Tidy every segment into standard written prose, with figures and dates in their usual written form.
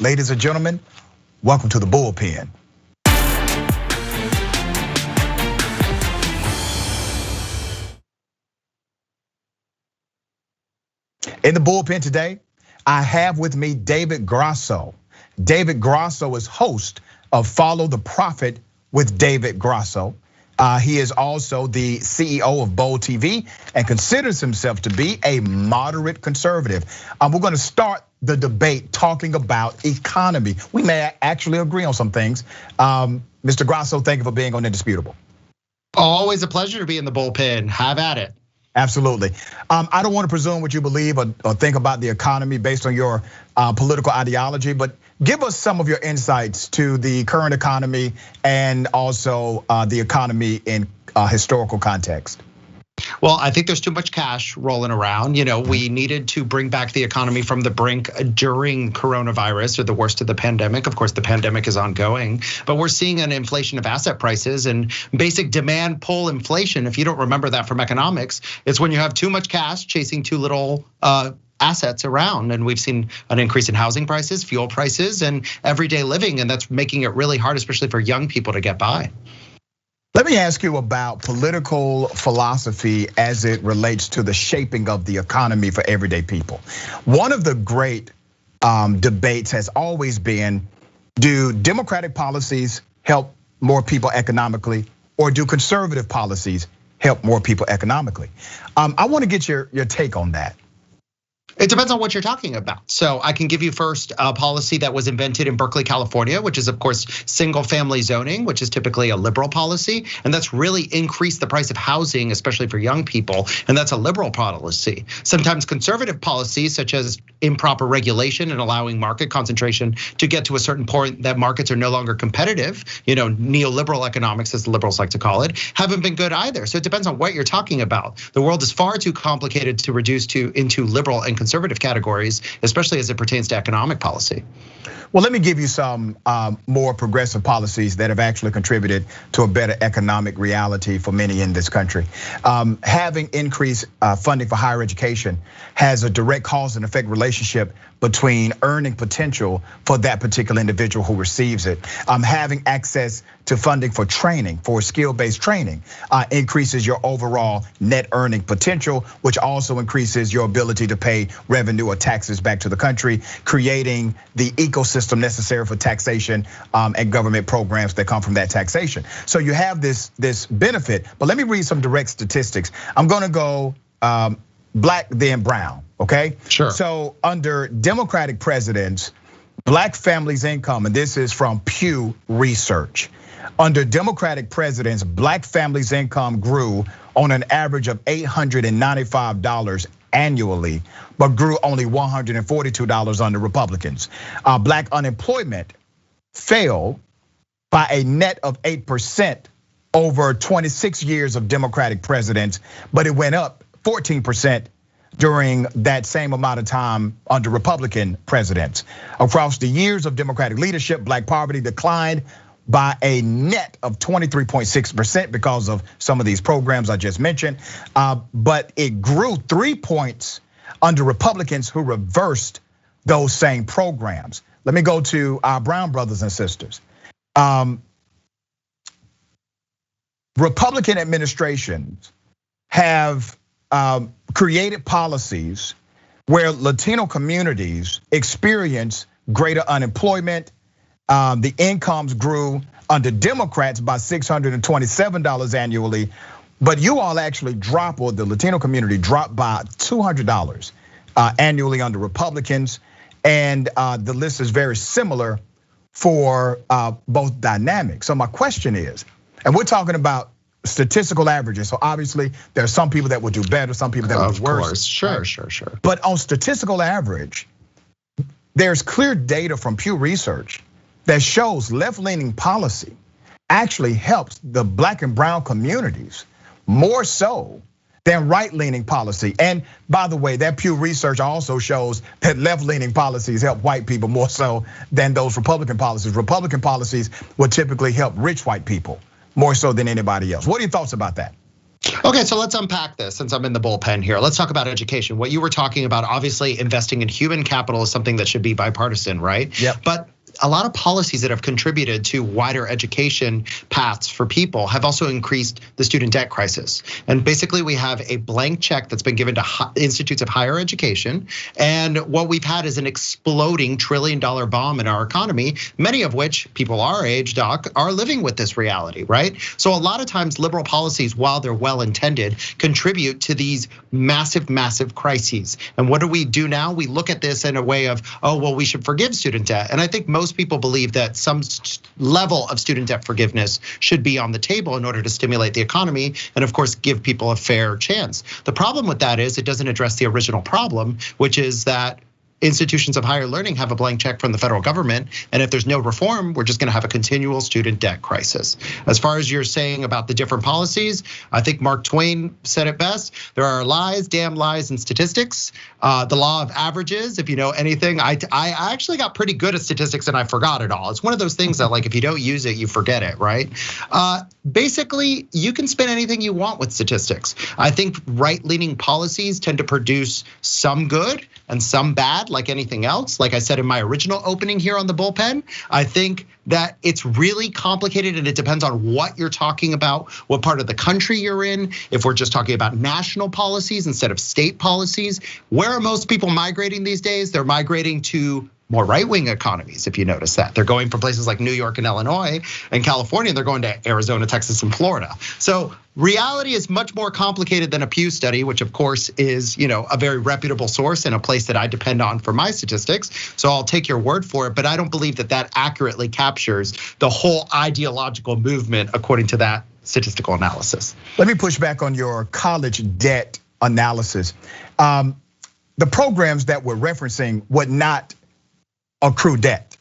Ladies and gentlemen, welcome to the Bullpen. In the Bullpen today, I have with me David Grasso. David Grasso is host of Follow the Prophet with David Grasso. He is also the CEO of Bold TV and considers himself to be a moderate conservative. We're going to start the debate talking about economy. We may actually agree on some things. Mr. Grasso, thank you for being on Indisputable. Always a pleasure to be in the Bullpen. Have at it. Absolutely. I don't want to presume what you believe or think about the economy based on your political ideology, but give us some of your insights to the current economy and also the economy in historical context. Well, I think there's too much cash rolling around. We needed to bring back the economy from the brink during coronavirus or the worst of the pandemic. Of course, the pandemic is ongoing, but we're seeing an inflation of asset prices and basic demand pull inflation. If you don't remember that from economics, it's when you have too much cash chasing too little assets around. And we've seen an increase in housing prices, fuel prices, and everyday living. And that's making it really hard, especially for young people, to get by. Let me ask you about political philosophy as it relates to the shaping of the economy for everyday people. One of the great debates has always been, do democratic policies help more people economically, or do conservative policies help more people economically? I want to get your take on that. It depends on what you're talking about. So I can give you first a policy that was invented in Berkeley, California, which is of course single family zoning, which is typically a liberal policy. And that's really increased the price of housing, especially for young people. And that's a liberal policy. Sometimes conservative policies such as improper regulation and allowing market concentration to get to a certain point that markets are no longer competitive, neoliberal economics, as the liberals like to call it, haven't been good either. So it depends on what you're talking about. The world is far too complicated to reduce into liberal and conservative categories, especially as it pertains to economic policy. Well, let me give you some more progressive policies that have actually contributed to a better economic reality for many in this country. Having increased funding for higher education has a direct cause and effect relationship between earning potential for that particular individual who receives it. Having access to funding for training, for skill-based training, increases your overall net earning potential, which also increases your ability to pay revenue or taxes back to the country, creating the ecosystem necessary for taxation and government programs that come from that taxation. So you have this benefit, but let me read some direct statistics. I'm gonna go black then brown, okay? Sure. So under Democratic presidents, black families' income, and this is from Pew Research, under Democratic presidents, black families' income grew on an average of $895 annually, but grew only $142 under Republicans. Black unemployment fell by a net of 8% over 26 years of Democratic presidents, but it went up 14% during that same amount of time under Republican presidents. Across the years of Democratic leadership, black poverty declined by a net of 23.6% because of some of these programs I just mentioned, but it grew 3 points under Republicans who reversed those same programs. Let me go to our brown brothers and sisters. Republican administrations have created policies where Latino communities experience greater unemployment. The incomes grew under Democrats by $627 annually, but you all actually dropped, or the Latino community dropped by $200 annually under Republicans. And the list is very similar for both dynamics. So my question is, and we're talking about statistical averages. So obviously there are some people that will do better, some people that will do worse. Of course, sure. But on statistical average, there's clear data from Pew Research that shows left-leaning policy actually helps the black and brown communities more so than right-leaning policy. And by the way, that Pew Research also shows that left-leaning policies help white people more so than those Republican policies. Republican policies would typically help rich white people more so than anybody else. What are your thoughts about that? Okay, so let's unpack this since I'm in the bullpen here. Let's talk about education. What you were talking about, obviously investing in human capital is something that should be bipartisan, right? Yep. But a lot of policies that have contributed to wider education paths for people have also increased the student debt crisis. And basically we have a blank check that's been given to institutes of higher education. And what we've had is an exploding $1 trillion bomb in our economy, many of which people our age, Doc, are living with this reality, right? So a lot of times liberal policies, while they're well-intended, contribute to these massive, massive crises. And what do we do now? We look at this in a way of, oh, well, we should forgive student debt. And I think most people believe that some level of student debt forgiveness should be on the table in order to stimulate the economy and of course give people a fair chance. The problem with that is it doesn't address the original problem, which is that institutions of higher learning have a blank check from the federal government. And if there's no reform, we're just gonna have a continual student debt crisis. As far as you're saying about the different policies, I think Mark Twain said it best. There are lies, damn lies, and statistics. The law of averages, if you know anything, I actually got pretty good at statistics and I forgot it all. It's one of those things that like, if you don't use it, you forget it, right? Basically, you can spin anything you want with statistics. I think right-leaning policies tend to produce some good and some bad, like anything else. Like I said in my original opening here on the bullpen, I think that it's really complicated and it depends on what you're talking about, what part of the country you're in. If we're just talking about national policies instead of state policies, where are most people migrating these days? They're migrating to more right-wing economies, if you notice that. They're going from places like New York and Illinois and California, and they're going to Arizona, Texas, and Florida. So reality is much more complicated than a Pew study, which of course is a very reputable source and a place that I depend on for my statistics. So I'll take your word for it, but I don't believe that that accurately captures the whole ideological movement according to that statistical analysis. Let me push back on your college debt analysis. The programs that we're referencing would not accrue debt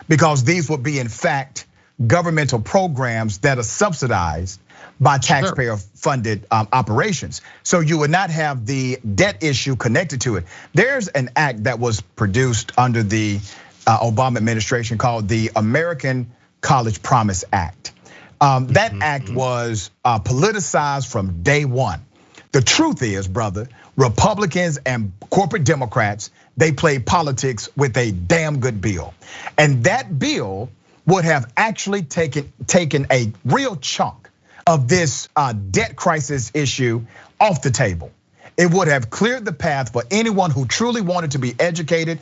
because these would be in fact governmental programs that are subsidized by taxpayer funded operations. So you would not have the debt issue connected to it. There's an act that was produced under the Obama administration called the American College Promise Act. That act was politicized from day one. The truth is, brother, Republicans and corporate Democrats, they played politics with a damn good bill. And that bill would have actually taken a real chunk of this debt crisis issue off the table. It would have cleared the path for anyone who truly wanted to be educated,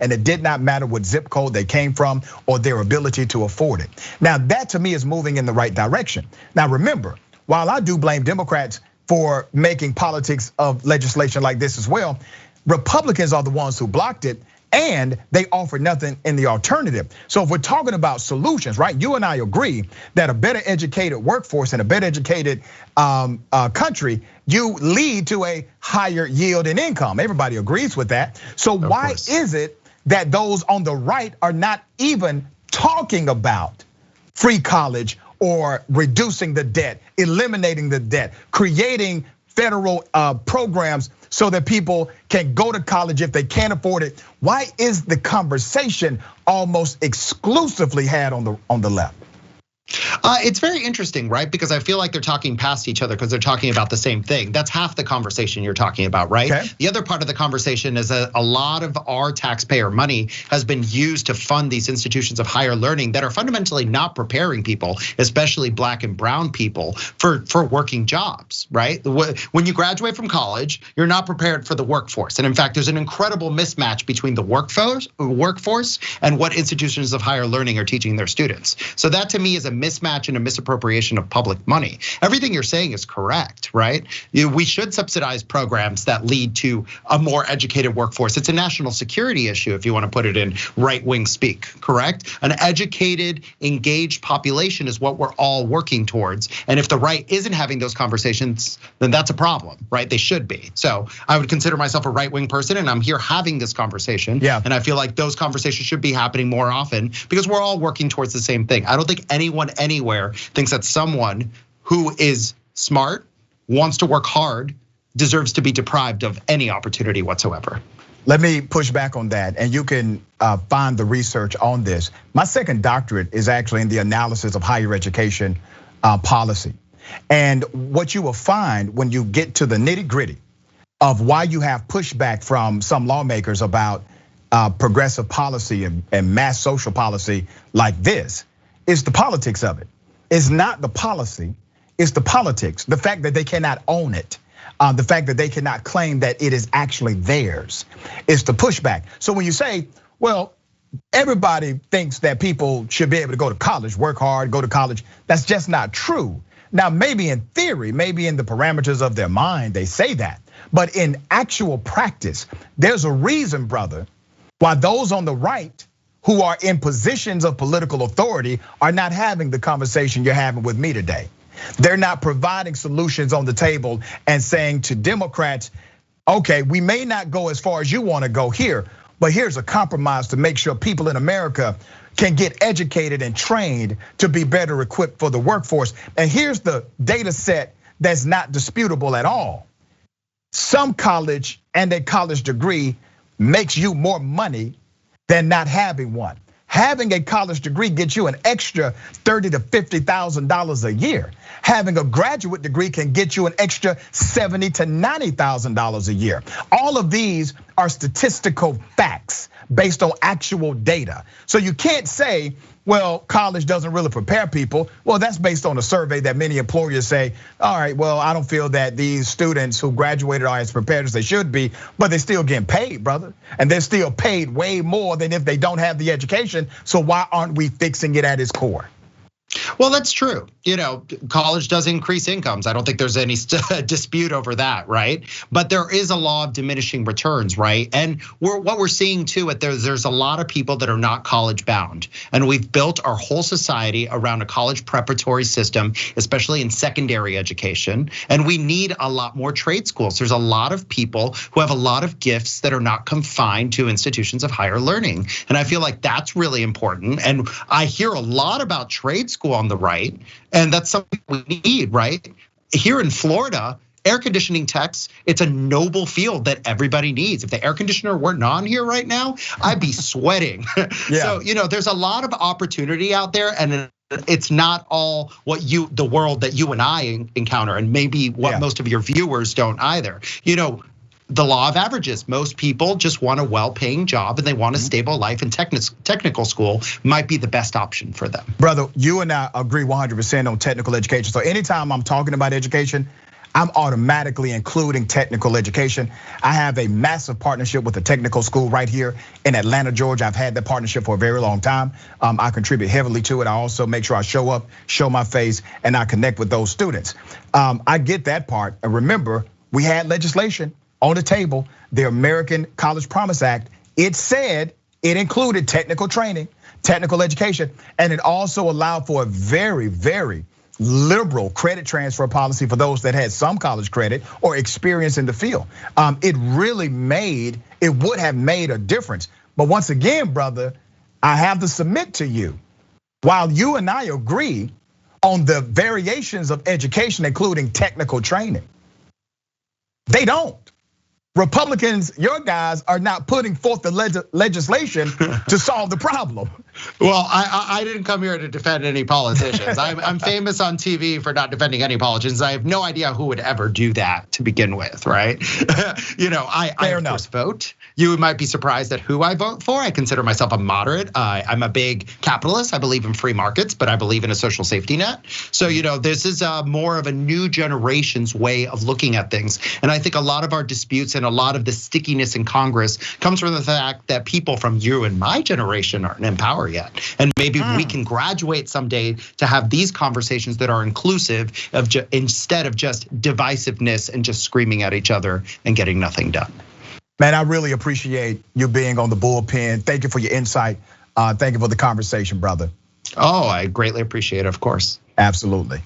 and it did not matter what zip code they came from or their ability to afford it. Now that to me is moving in the right direction. Now remember, while I do blame Democrats for making politics of legislation like this as well, Republicans are the ones who blocked it, and they offered nothing in the alternative. So if we're talking about solutions, right? You and I agree that a better educated workforce and a better educated country, you lead to a higher yield in income. Everybody agrees with that. So why is it that those on the right are not even talking about free college or reducing the debt, eliminating the debt, creating federal programs so that people can go to college if they can't afford it? Why is the conversation almost exclusively had on the left? It's very interesting, right? Because I feel like they're talking past each other because they're talking about the same thing. That's half the conversation you're talking about, right? Okay. The other part of the conversation is that a lot of our taxpayer money has been used to fund these institutions of higher learning that are fundamentally not preparing people, especially Black and brown people, for working jobs, right? When you graduate from college, you're not prepared for the workforce. And in fact, there's an incredible mismatch between the workforce and what institutions of higher learning are teaching their students. So that to me is a mismatch and a misappropriation of public money. Everything you're saying is correct, right? We should subsidize programs that lead to a more educated workforce. It's a national security issue if you want to put it in right-wing speak, correct? An educated, engaged population is what we're all working towards. And if the right isn't having those conversations, then that's a problem, right? They should be. So I would consider myself a right-wing person and I'm here having this conversation. Yeah. And I feel like those conversations should be happening more often because we're all working towards the same thing. I don't think anyone anywhere thinks that someone who is smart, wants to work hard, deserves to be deprived of any opportunity whatsoever. Let me push back on that, and you can find the research on this. My second doctorate is actually in the analysis of higher education policy. And what you will find when you get to the nitty gritty of why you have pushback from some lawmakers about progressive policy and mass social policy like this is the politics of it. It's not the policy, it's the politics. The fact that they cannot own it. The fact that they cannot claim that it is actually theirs is the pushback. So when you say, well, everybody thinks that people should be able to go to college, work hard, go to college, that's just not true. Now, maybe in theory, maybe in the parameters of their mind, they say that. But in actual practice, there's a reason, brother, why those on the right who are in positions of political authority are not having the conversation you're having with me today. They're not providing solutions on the table and saying to Democrats, okay, we may not go as far as you want to go here, but here's a compromise to make sure people in America can get educated and trained to be better equipped for the workforce. And here's the data set that's not disputable at all. Some college and a college degree makes you more money than not having one. Having a college degree gets you an extra $30,000 to $50,000 a year. Having a graduate degree can get you an extra $70,000 to $90,000 a year. All of these are statistical facts based on actual data. So you can't say, well, college doesn't really prepare people. Well, that's based on a survey that many employers say, all right, well, I don't feel that these students who graduated are as prepared as they should be, but they're still getting paid, brother. And they're still paid way more than if they don't have the education. So why aren't we fixing it at its core? Well, that's true. College does increase incomes. I don't think there's any dispute over that, right? But there is a law of diminishing returns, right? And what we're seeing too, there's a lot of people that are not college bound. And we've built our whole society around a college preparatory system, especially in secondary education. And we need a lot more trade schools. There's a lot of people who have a lot of gifts that are not confined to institutions of higher learning. And I feel like that's really important. And I hear a lot about trade school on the right, and that's something we need, right? Here in Florida, air conditioning techs, it's a noble field that everybody needs. If the air conditioner weren't on here right now, I'd be sweating. Yeah. So, there's a lot of opportunity out there, and it's not all the world that you and I encounter, and maybe what most of your viewers don't either. The law of averages. Most people just want a well-paying job and they want a stable life, and technical school might be the best option for them. Brother, you and I agree 100% on technical education. So anytime I'm talking about education, I'm automatically including technical education. I have a massive partnership with a technical school right here in Atlanta, Georgia. I've had that partnership for a very long time. I contribute heavily to it. I also make sure I show up, show my face, and I connect with those students. I get that part. And remember, we had legislation on the table, the American College Promise Act. It said it included technical training, technical education, and it also allowed for a very, very liberal credit transfer policy for those that had some college credit or experience in the field. It would have made a difference. But once again, brother, I have to submit to you, while you and I agree on the variations of education, including technical training, they don't. Republicans, your guys, are not putting forth the legislation to solve the problem. Well, I didn't come here to defend any politicians. I'm famous on TV for not defending any politicians. I have no idea who would ever do that to begin with, right? I of course vote. You might be surprised at who I vote for. I consider myself a moderate. I'm a big capitalist. I believe in free markets, but I believe in a social safety net. So, this is more of a new generation's way of looking at things. And I think a lot of our disputes and a lot of the stickiness in Congress comes from the fact that people from you and my generation aren't in power yet. And maybe we can graduate someday to have these conversations that are inclusive of instead of just divisiveness and just screaming at each other and getting nothing done. Man, I really appreciate you being on the Bullpen. Thank you for your insight. Thank you for the conversation, brother. Oh, I greatly appreciate it, of course. Absolutely.